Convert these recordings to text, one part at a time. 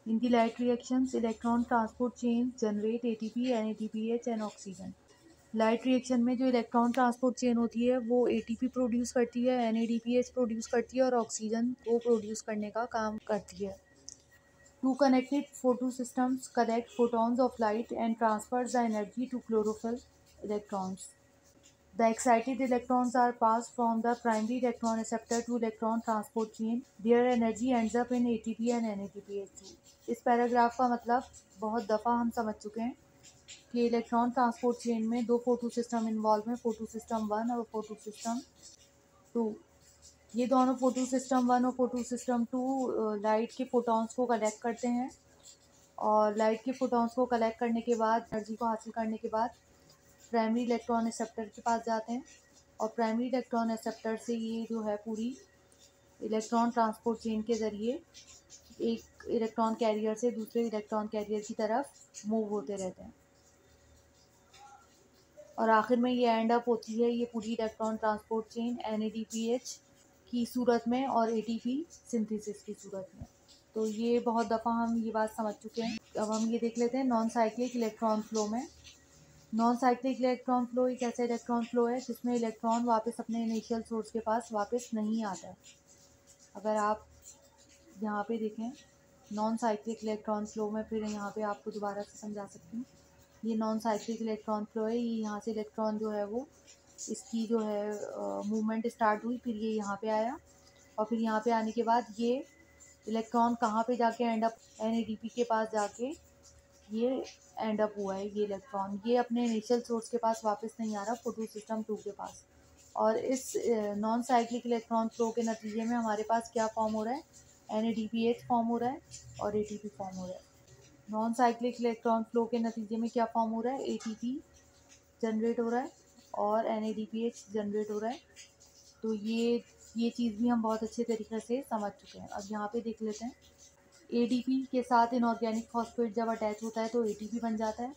In the light reactions, electron transport chains generate ATP, NADPH and oxygen. Light reaction में जो electron transport chain होती है वो ATP produce करती है, एनएडीपीएच प्रोड्यूस करती है और ऑक्सीजन को प्रोड्यूस करने का काम करती है. Two connected photosystems collect photons of light and transfers the energy to chlorophyll electrons. The excited electrons are passed from the primary electron acceptor to electron transport chain. Their energy ends up in ATP and NADPH2. इस paragraph का मतलब बहुत दफ़ा हम समझ चुके हैं कि इलेक्ट्रॉन ट्रांसपोर्ट चेन में दो फोटो सिस्टम इन्वॉल्व हैं, फोटो सिस्टम 1 और फोटो सिस्टम 2. ये दोनों फोटो सिस्टम 1 और फोटो सिस्टम 2 लाइट के फोटॉन्स को कलेक्ट करते हैं और लाइट के फोटॉन्स को कलेक्ट करने के बाद, एनर्जी को हासिल करने के बाद प्राइमरी इलेक्ट्रॉन एक्सेप्टर के पास जाते हैं और प्राइमरी इलेक्ट्रॉन एक्सेप्टर से ये जो है पूरी इलेक्ट्रॉन ट्रांसपोर्ट चेन के ज़रिए एक इलेक्ट्रॉन कैरियर से दूसरे इलेक्ट्रॉन कैरियर की तरफ मूव होते रहते हैं और आखिर में ये एंड अप होती है ये पूरी इलेक्ट्रॉन ट्रांसपोर्ट चेन NADPH की सूरत में और ATP सिंथेसिस की सूरत में. तो ये बहुत दफ़ा हम ये बात समझ चुके हैं. अब हम ये देख लेते हैं नॉन साइक्लिक इलेक्ट्रॉन फ्लो में. नॉन साइक्लिक इलेक्ट्रॉन फ्लो एक ऐसा इलेक्ट्रॉन फ्लो है जिसमें इलेक्ट्रॉन वापस अपने इनिशियल सोर्स के पास वापस नहीं आता है. अगर आप यहाँ पे देखें नॉन साइक्लिक इलेक्ट्रॉन फ्लो में, फिर यहाँ पे आपको दोबारा से समझा सकती हूँ. ये नॉन साइक्लिक इलेक्ट्रॉन फ्लो है. ये यहाँ से इलेक्ट्रॉन जो है वो इसकी जो है मूवमेंट स्टार्ट हुई, फिर ये यहाँ पे आया और फिर यहाँ पे आने के बाद ये इलेक्ट्रॉन कहाँ पे जाके एंड अप, NADP के पास जाके ये एंड अप हुआ है. ये इलेक्ट्रॉन ये अपने इनिशियल सोर्स के पास वापस नहीं आ रहा, फोटो सिस्टम 2 के पास. और इस नॉन साइक्लिक इलेक्ट्रॉन फ्लो के नतीजे में हमारे पास क्या फॉर्म हो रहा है, NADPH फॉर्म हो रहा है और ATP फॉर्म हो रहा है. नॉन साइक्लिक इलेक्ट्रॉन फ्लो के नतीजे में क्या फॉर्म हो रहा है, ATP जनरेट हो रहा है और NADPH जनरेट हो रहा है. तो ये चीज़ भी हम बहुत अच्छे तरीके से समझ चुके हैं. अब यहाँ पे देख लेते हैं. ADP के साथ इनऑर्गेनिक फॉस्फेट जब अटैच होता है तो ATP बन जाता है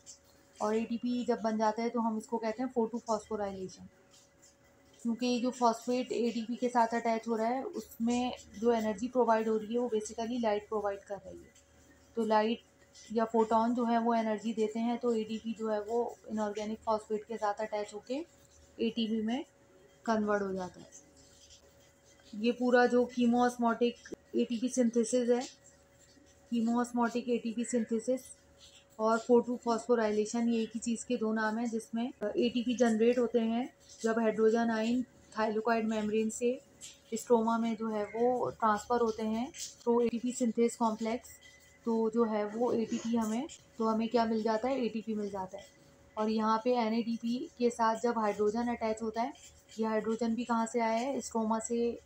और ATP जब बन जाता है तो हम इसको कहते हैं फोटोफॉस्फोराइलेशन. क्योंकि ये जो फॉस्फेट ADP के साथ अटैच हो रहा है उसमें जो एनर्जी प्रोवाइड हो रही है वो बेसिकली लाइट प्रोवाइड कर रही है. तो लाइट या फोटोन जो है वो एनर्जी देते हैं, तो ADP जो है वो इनऑर्गेनिक फॉस्फेट के साथ अटैच होके ATP में कन्वर्ट हो जाता है. ये पूरा जो कीमोऑस्मोटिक ATP सिंथेसिस है, कीमोऑस्मोटिक ATP सिंथेसिस और फोटोफॉस्फोराइलेशन, ये एक ही चीज़ के दो नाम हैं जिसमें ATP जनरेट होते हैं जब हाइड्रोजन आयन थाइलाकोइड मेम्ब्रेन से स्ट्रोमा में जो है वो ट्रांसफ़र होते हैं. तो ATP सिंथेस कॉम्प्लेक्स तो जो है वो ATP हमें क्या मिल जाता है, ATP मिल जाता है. और यहाँ पे NADP के साथ जब हाइड्रोजन अटैच होता है, ये हाइड्रोजन भी कहाँ से आया है, स्ट्रोमा से.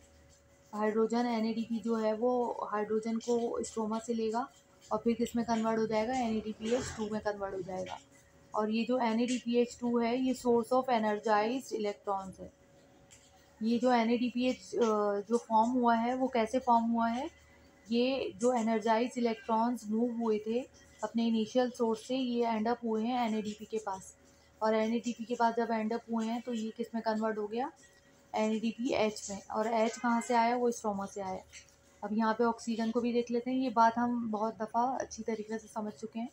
हाइड्रोजन NADP जो है वो हाइड्रोजन को स्ट्रोमा से लेगा और फिर किस में कन्वर्ट हो जाएगा, NADPH2 में कन्वर्ट हो जाएगा. और ये जो NADPH2 है ये सोर्स ऑफ एनर्जाइज्ड इलेक्ट्रॉन्स है. ये जो NADPH जो फॉर्म हुआ है वो कैसे फॉर्म हुआ है, ये जो एनर्जाइज्ड इलेक्ट्रॉन्स मूव हुए थे अपने इनिशियल सोर्स से, ये एंड अप हुए हैं NADP के पास. और NADP के पास जब एंड अप हुए हैं तो ये किस में कन्वर्ट हो गया, NADPH में. और H कहाँ से आया, वो स्ट्रोमा से आया. अब यहाँ पे ऑक्सीजन को भी देख लेते हैं. ये बात हम बहुत दफ़ा अच्छी तरीके से समझ चुके हैं.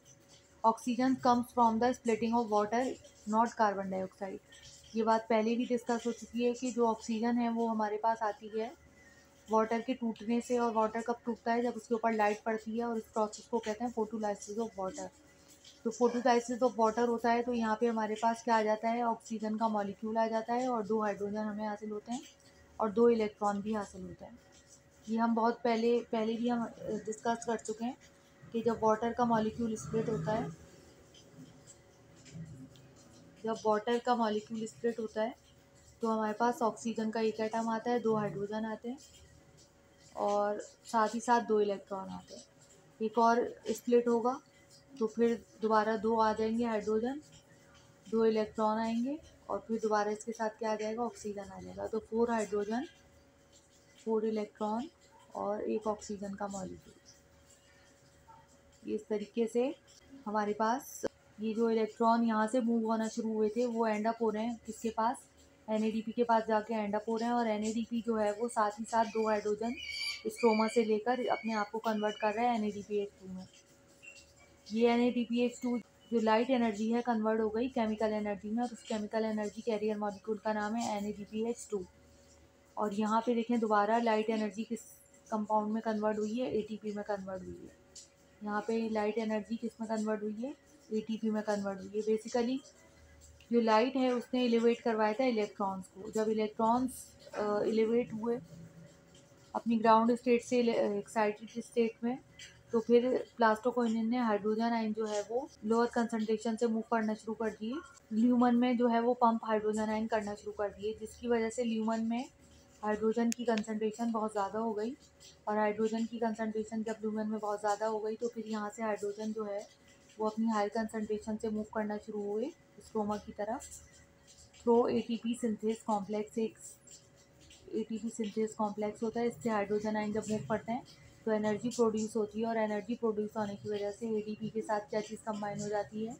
Oxygen comes from the splitting of water, not carbon dioxide. ये बात पहले भी डिस्कस हो चुकी है कि जो ऑक्सीजन है वो हमारे पास आती है वाटर के टूटने से. और वाटर कब टूटता है, जब उसके ऊपर लाइट पड़ती है और इस प्रोसेस को कहते हैं फोटोलाइसिस ऑफ वाटर. तो फोटोलाइसिस ऑफ वाटर होता है तो यहाँ पे हमारे पास क्या आ जाता है, ऑक्सीजन का मॉलिक्यूल आ जाता है और 2 हाइड्रोजन हमें हासिल होते हैं और 2 इलेक्ट्रॉन भी हासिल होते हैं. ये हम बहुत पहले भी हम डिस्कस कर चुके हैं कि जब वाटर का मॉलिक्यूल स्प्लिट होता है, तो हमारे पास ऑक्सीजन का एक एटम आता है, 2 हाइड्रोजन आते हैं और साथ ही साथ 2 इलेक्ट्रॉन आते हैं. एक और स्प्लिट होगा तो फिर दोबारा 2 आ जाएंगे हाइड्रोजन, 2 इलेक्ट्रॉन आएंगे और फिर दोबारा इसके साथ क्या आ जाएगा, ऑक्सीजन आ जाएगा. तो 4 हाइड्रोजन, 4 इलेक्ट्रॉन और एक ऑक्सीजन का मॉलिक्यूल. इस तरीके से हमारे पास ये जो इलेक्ट्रॉन यहाँ से मूव होना शुरू हुए थे वो एंड अप हो रहे हैं किसके पास, NADP के पास जाके एंड अप हो रहे हैं. और NADP जो है वो साथ ही साथ 2 हाइड्रोजन स्ट्रोमा से लेकर अपने आप को कन्वर्ट कर रहा है NADPH2 में। ये NADPH2 जो लाइट एनर्जी है कन्वर्ट हो गई केमिकल एनर्जी में, और उस केमिकल एनर्जी कैरियर मॉलिक्यूल का नाम है NADPH2। और यहाँ पे देखें दोबारा लाइट एनर्जी किस कंपाउंड में कन्वर्ट हुई है, ATP में कन्वर्ट हुई है। यहाँ पे लाइट एनर्जी किस में कन्वर्ट हुई है, ATP में कन्वर्ट हुई है। बेसिकली जो लाइट है उसने एलिवेट करवाया था इलेक्ट्रॉन्स को। जब इलेक्ट्रॉन्स एलिवेट हुए अपनी ग्राउंड स्टेट से एक्साइटेड स्टेट में, तो फिर प्लास्टोक्विनिन ने हाइड्रोजन आयन जो है वो लोअर कंसंट्रेशन से मूव करना शुरू कर दिए। ल्यूमन में जो है वो पंप हाइड्रोजन आयन करना शुरू कर दिए, जिसकी वजह से ल्यूमन में हाइड्रोजन की कंसंट्रेशन बहुत ज़्यादा हो गई। और हाइड्रोजन की कंसंट्रेशन जब ल्यूमन में बहुत ज़्यादा हो गई तो फिर यहाँ से हाइड्रोजन जो है वो अपनी हाई कंसंट्रेशन से मूव करना शुरू हुए स्ट्रोमा की तरफ थ्रो ATP सिंथेस कॉम्प्लेक्स। एक ATP सिंथेस कॉम्प्लेक्स होता है, इससे हाइड्रोजन आयन जब मूव करते हैं तो एनर्जी प्रोड्यूस होती है, और एनर्जी प्रोड्यूस होने की वजह से ADP के साथ क्या चीज़ कंबाइन हो जाती है,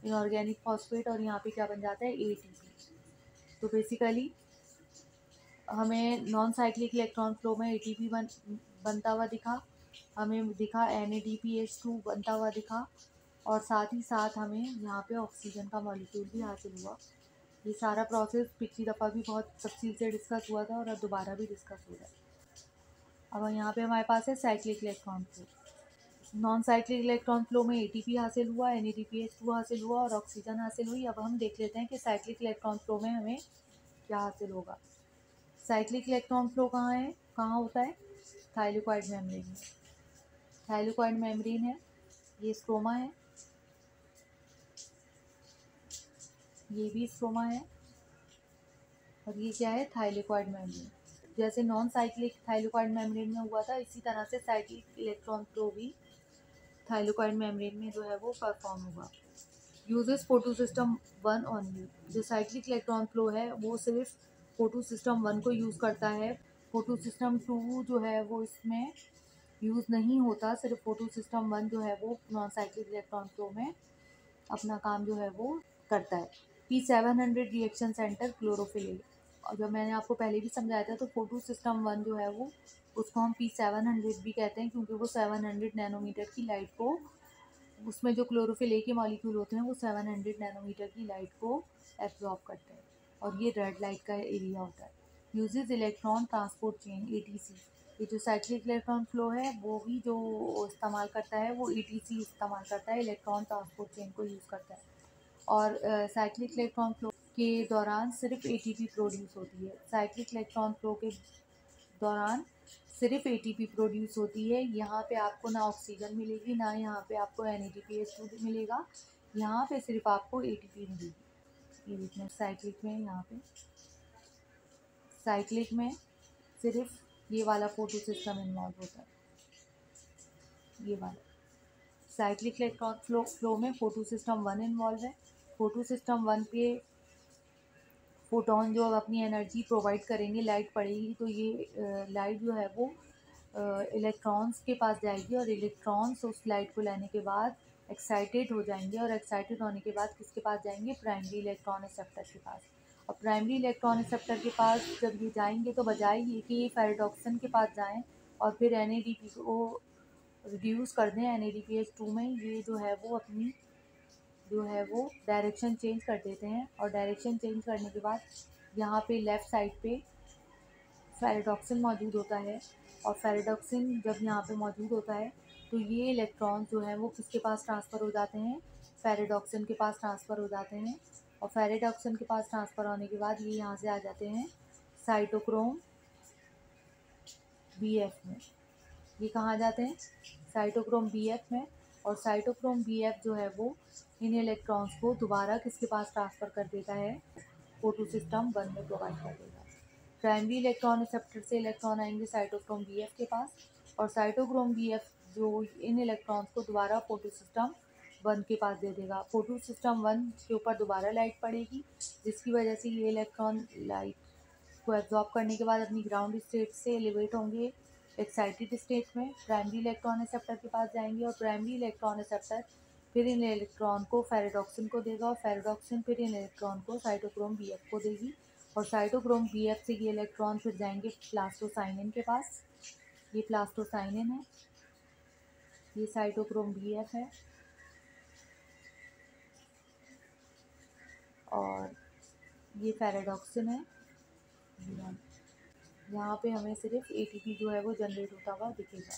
इनऑर्गेनिक फॉस्फेट, और यहाँ पे क्या बन जाता है, ATP। तो बेसिकली हमें नॉन साइक्लिक इलेक्ट्रॉन फ्लो में ATP बनता हुआ दिखा, हमें दिखा NADPH2 बनता हुआ दिखा, और साथ ही साथ हमें यहाँ पे ऑक्सीजन का मॉलिक्यूल भी हासिल हुआ। ये सारा प्रोसेस पिछली दफ़ा भी बहुत तफसील से डिस्कस हुआ था और अब दोबारा भी डिस्कस हो रहा है। अब यहाँ पे हमारे पास है cyclic electron flow. Non cyclic electron flow में ATP हासिल हुआ, NADPH2 हासिल हुआ और ऑक्सीजन हासिल हुई। अब हम देख लेते हैं कि साइक्लिक इलेक्ट्रॉन फ्लो में हमें क्या हासिल होगा। साइक्लिक इलेक्ट्रॉन फ्लो कहाँ होता है, थाइलेकोइड मेम्ब्रेन में। थाइलेकोइड मेम्ब्रेन है, ये स्ट्रोमा है, ये भी स्ट्रोमा है, और ये क्या है, थाइलेकोइड मेम्ब्रेन। जैसे नॉन साइक्लिक थाइलेकोइड मेम्ब्रेन में हुआ था, इसी तरह से साइक्लिक इलेक्ट्रॉन फ्लो भी थाइलेकोइड मेम्ब्रेन में जो है वो परफॉर्म होगा। Uses photo system 1 only. जो साइक्लिक इलेक्ट्रॉन फ्लो है वो सिर्फ फोटो सिस्टम 1 को यूज़ करता है। फोटो सिस्टम 2 जो है वो इसमें यूज़ नहीं होता। सिर्फ फोटो सिस्टम 1 जो है वो नॉन साइक्लिक इलेक्ट्रॉन फ्लो में अपना काम जो है वो करता है। P700 reaction centre chlorophyll. और जब मैंने आपको पहले भी समझाया था, तो फोटो सिस्टम 1 जो है वो उसको हम P700 भी कहते हैं, क्योंकि वो 700 नैनोमीटर की लाइट को, उसमें जो क्लोरोफिल A के मॉलिक्यूल होते हैं वो 700 नैनोमीटर की लाइट को एब्जॉर्ब करते हैं, और ये रेड लाइट का एरिया होता है। Uses electron transport chain ATC। ये जो साइक्लिक इलेक्ट्रॉन फ्लो है वो भी जो इस्तेमाल करता है वो ATC इस्तेमाल करता है, इलेक्ट्रॉन ट्रांसपोर्ट चेन को यूज़ करता है। और साइक्लिक इलेक्ट्रॉन फ्लो के दौरान सिर्फ ATP प्रोड्यूस होती है। साइक्लिक इलेक्ट्रॉन फ्लो के दौरान सिर्फ ATP प्रोड्यूस होती है। यहाँ पे आपको ना ऑक्सीजन मिलेगी, ना यहाँ पे आपको NADPH2 मिलेगा, यहाँ पे सिर्फ आपको ATP मिलेगी। ये देखना साइक्लिक में, यहाँ पे साइक्लिक में सिर्फ ये वाला फोटो सिस्टम इन्वॉल्व होता है, ये वाला। साइक्लिक इलेक्ट्रॉन फ्लो में फोटो सिस्टम 1 इन्वॉल्व है। फोटो सिस्टम 1 पे फोटोन जो अपनी एनर्जी प्रोवाइड करेंगे, लाइट पड़ेगी, तो ये लाइट जो है वो इलेक्ट्रॉन्स के पास जाएगी, और इलेक्ट्रॉन्स उस लाइट को लेने के बाद एक्साइटेड हो जाएंगे, और एक्साइटेड होने के बाद किसके पास जाएंगे, प्राइमरी इलेक्ट्रॉन रिसेप्टर के पास। और प्राइमरी इलेक्ट्रॉन रिसेप्टर के पास जब ये जाएंगे तो बजाय ये कि ये फेरेडॉक्सिन के पास जाएं और फिर NADP को रिड्यूस कर दें NADPH2 में, ये जो है वो अपनी जो है वो डायरेक्शन चेंज कर देते हैं। और डायरेक्शन चेंज करने के बाद यहाँ पे लेफ़्ट साइड पे फेरेडॉक्सिन मौजूद होता है, और फेरेडॉक्सिन जब यहाँ पे मौजूद होता है तो ये इलेक्ट्रॉन जो है वो किसके पास ट्रांसफ़र हो जाते हैं, फेरेडॉक्सिन के पास ट्रांसफ़र हो जाते हैं। और फेरेडॉक्सिन के पास ट्रांसफ़र होने के बाद ये यहाँ से आ जाते हैं साइटोक्रोम BF में। ये कहाँ जाते हैं, साइटोक्रोम BF में। और साइटोक्रोम BF जो है वो इन इलेक्ट्रॉन्स को दोबारा किसके पास ट्रांसफ़र कर देता है, फोटो सिस्टम 1 में प्रोवाइड कर देगा। प्राइमरी इलेक्ट्रॉन रिसेप्टर से इलेक्ट्रॉन आएंगे साइटोक्रोम BF के पास, और साइटोक्रोम BF जो इन इलेक्ट्रॉन्स को दोबारा फोटो सिस्टम 1 के पास दे देगा। फोटो सिस्टम 1 के ऊपर दोबारा लाइट पड़ेगी, जिसकी वजह से ये इलेक्ट्रॉन लाइट को एब्जॉर्ब करने के बाद अपनी ग्राउंड स्टेट से एलिवेट होंगे एक्साइटेड स्टेट में, प्राइमरी इलेक्ट्रॉन रिसेप्टर के पास जाएंगे, और प्राइमरी इलेक्ट्रॉन रिसेप्टर फिर इन इलेक्ट्रॉन को फेरेडॉक्सिन को देगा, और फेरेडॉक्सिन फिर इन इलेक्ट्रॉन को साइटोक्रोम BF को देगी, और साइटोक्रोम BF से ये इलेक्ट्रॉन फिर जाएंगे प्लास्टोसाइनिन के पास, ये प्लास्टोसाइनिन है, ये साइटोक्रोम BF है, और ये पैराडॉक्सिन है। यहाँ पे हमें सिर्फ ATP जो है वो जनरेट होता हुआ दिखेगा।